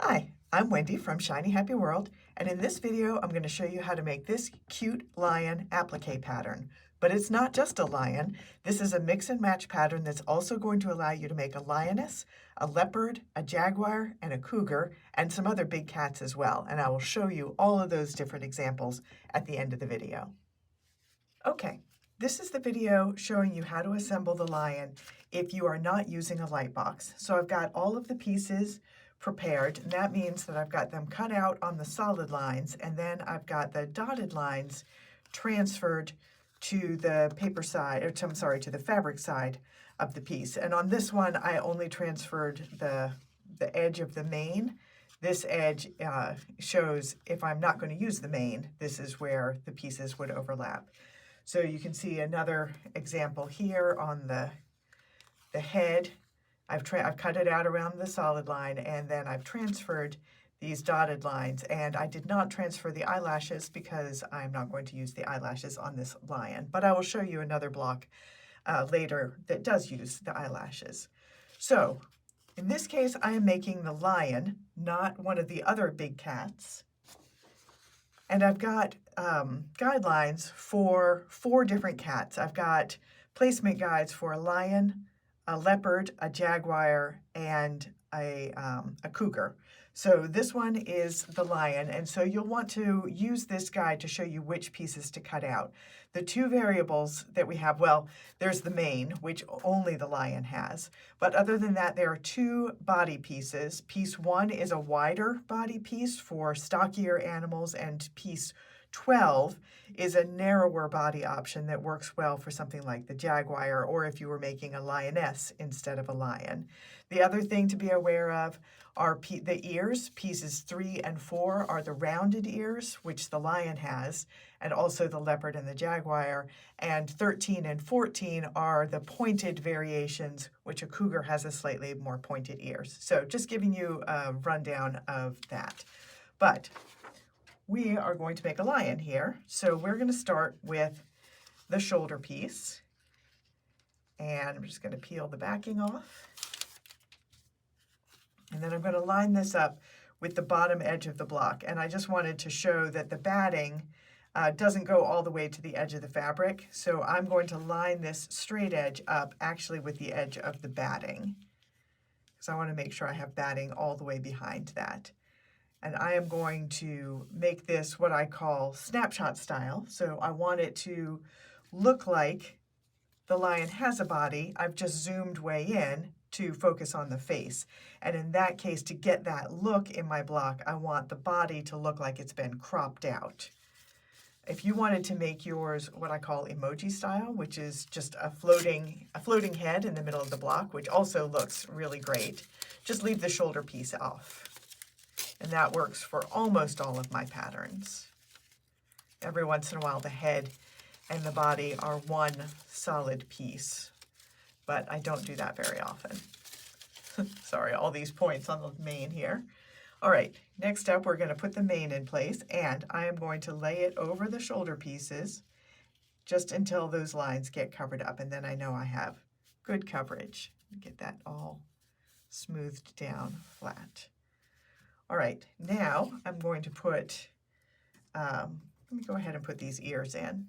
Hi, I'm Wendy from Shiny Happy World, and in this video I'm going to show you how to make this cute lion applique pattern. But it's not just a lion. This is a mix and match pattern that's also going to allow you to make a lioness, a leopard, a jaguar, and a cougar, and some other big cats as well. And I will show you all of those different examples at the end of the video. Okay, this is the video showing you how to assemble the lion if you are not using a light box. So I've got all of the pieces prepared, and that means that I've got them cut out on the solid lines, and then I've got the dotted lines transferred to the paper side, or to the fabric side of the piece. And on this one, I only transferred the edge of the mane. This edge shows if I'm not going to use the mane, this is where the pieces would overlap. So you can see another example here on the head. I've cut it out around the solid line, and then I've transferred these dotted lines, and I did not transfer the eyelashes because I'm not going to use the eyelashes on this lion, but I will show you another block later that does use the eyelashes. So in this case, I am making the lion, not one of the other big cats. And I've got guidelines for 4 different cats. I've got placement guides for a lion, a leopard, a jaguar, and a cougar. So this one is the lion, and so you'll want to use this guide to show you which pieces to cut out. The 2 variables that we have, well, there's the mane, which only the lion has. But other than that, there are 2 body pieces. Piece 1 is a wider body piece for stockier animals, and piece 12 is a narrower body option that works well for something like the jaguar, or if you were making a lioness instead of a lion. The other thing to be aware of are the ears. Pieces 3 and 4 are the rounded ears, which the lion has, and also the leopard and the jaguar. And 13 and 14 are the pointed variations, which a cougar has a slightly more pointed ears. So just giving you a rundown of that. But we are going to make a lion here. So we're going to start with the shoulder piece. And I'm just going to peel the backing off. And then I'm going to line this up with the bottom edge of the block. And I just wanted to show that the batting doesn't go all the way to the edge of the fabric. So I'm going to line this straight edge up actually with the edge of the batting, because I want to make sure I have batting all the way behind that. And I am going to make this what I call snapshot style. So I want it to look like the lion has a body. I've just zoomed way in to focus on the face. And in that case, to get that look in my block, I want the body to look like it's been cropped out. If you wanted to make yours what I call emoji style, which is just a floating head in the middle of the block, which also looks really great, just leave the shoulder piece off. And that works for almost all of my patterns. Every once in a while, the head and the body are one solid piece, but I don't do that very often. Sorry, all these points on the mane here. All right, next up, we're going to put the mane in place, and I am going to lay it over the shoulder pieces just until those lines get covered up, and then I know I have good coverage. Get that all smoothed down flat. All right, now I'm going to put, let me go ahead and put these ears in.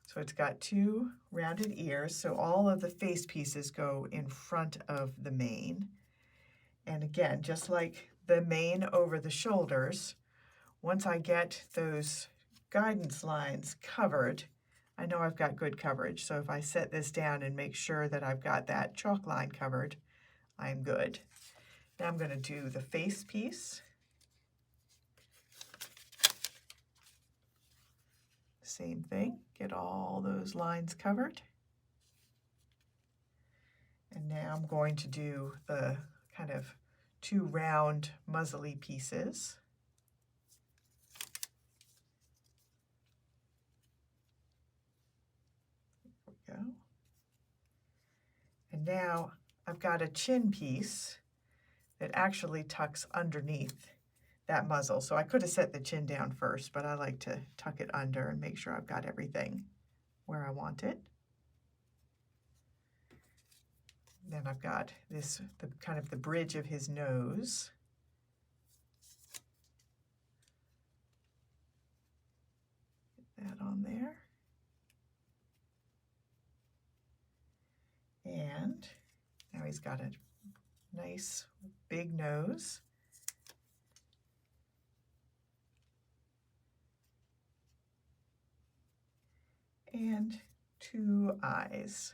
So it's got 2 rounded ears, so all of the face pieces go in front of the mane. And again, just like the mane over the shoulders, once I get those guidance lines covered, I know I've got good coverage. So if I set this down and make sure that I've got that chalk line covered, I'm good. Now I'm going to do the face piece. Same thing, get all those lines covered. And now I'm going to do the kind of 2 round muzzly pieces. There we go. And now I've got a chin piece that actually tucks underneath that muzzle. So I could have set the chin down first, but I like to tuck it under and make sure I've got everything where I want it. Then I've got this, the kind of the bridge of his nose. he's got a nice big nose. And 2 eyes.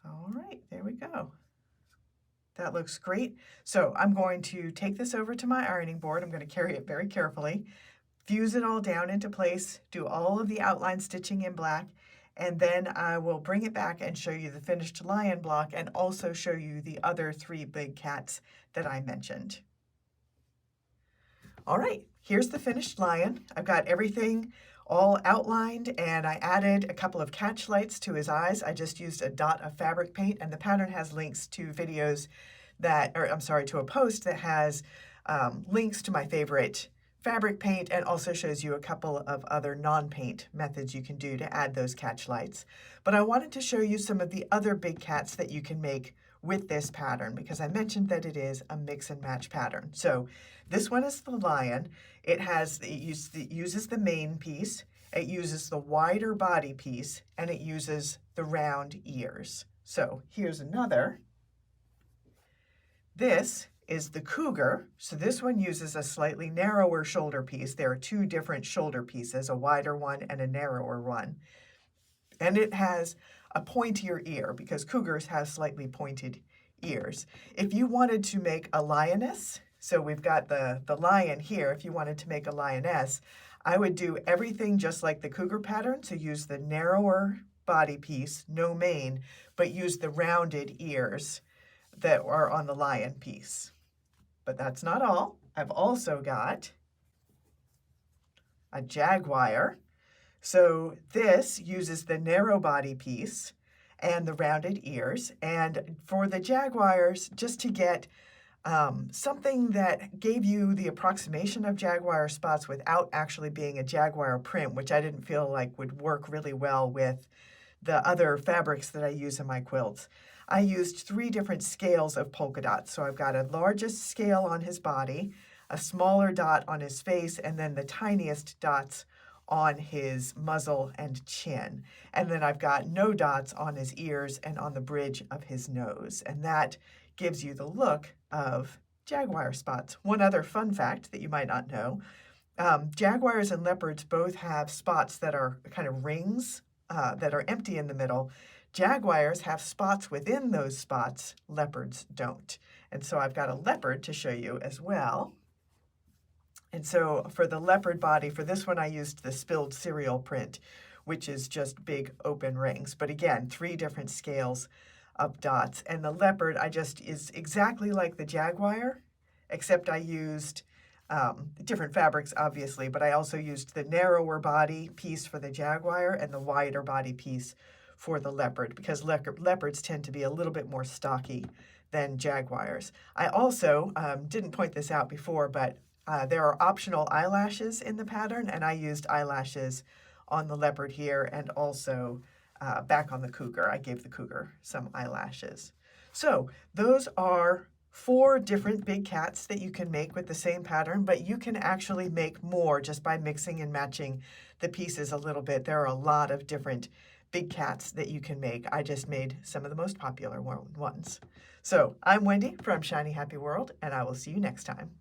All right, there we go. That looks great. So I'm going to take this over to my ironing board. I'm going to carry it very carefully, fuse it all down into place, do all of the outline stitching in black, and then I will bring it back and show you the finished lion block and also show you the other 3 big cats that I mentioned. All right, here's the finished lion. I've got everything all outlined, and I added a couple of catch lights to his eyes. I just used a dot of fabric paint, and the pattern has links to videos that, or I'm sorry, to a post that has links to my favorite fabric paint and also shows you a couple of other non-paint methods you can do to add those catch lights. But I wanted to show you some of the other big cats that you can make with this pattern because I mentioned that it is a mix and match pattern. So this one is the lion. It uses the main piece, it uses the wider body piece, and it uses the round ears. So here's another. This is the cougar. So this one uses a slightly narrower shoulder piece. There are 2 different shoulder pieces, a wider one and a narrower one. And it has a pointier ear because cougars have slightly pointed ears. If you wanted to make a lioness, so we've got the lion here, if you wanted to make a lioness, I would do everything just like the cougar pattern, so use the narrower body piece, no mane, but use the rounded ears that are on the lion piece. But that's not all. I've also got a jaguar. So this uses the narrow body piece and the rounded ears. And for the jaguars, just to get something that gave you the approximation of jaguar spots without actually being a jaguar print, which I didn't feel like would work really well with the other fabrics that I use in my quilts. I used 3 different scales of polka dots. So I've got a largest scale on his body, a smaller dot on his face, and then the tiniest dots on his muzzle and chin. And then I've got no dots on his ears and on the bridge of his nose. And that gives you the look of jaguar spots. One other fun fact that you might not know, jaguars and leopards both have spots that are kind of rings that are empty in the middle. Jaguars have spots within those spots, leopards don't. And so I've got a leopard to show you as well. And so for the leopard body, for this one I used the spilled cereal print, which is just big open rings. But again, 3 different scales of dots. And the leopard is exactly like the jaguar, except I used different fabrics, obviously, but I also used the narrower body piece for the jaguar and the wider body piece for the leopard, because leopards tend to be a little bit more stocky than jaguars. I also didn't point this out before, but there are optional eyelashes in the pattern, and I used eyelashes on the leopard here and also back on the cougar. I gave the cougar some eyelashes. So those are 4 different big cats that you can make with the same pattern, but you can actually make more just by mixing and matching the pieces a little bit. There are a lot of different big cats that you can make. I just made some of the most popular ones. So I'm Wendy from Shiny Happy World, and I will see you next time.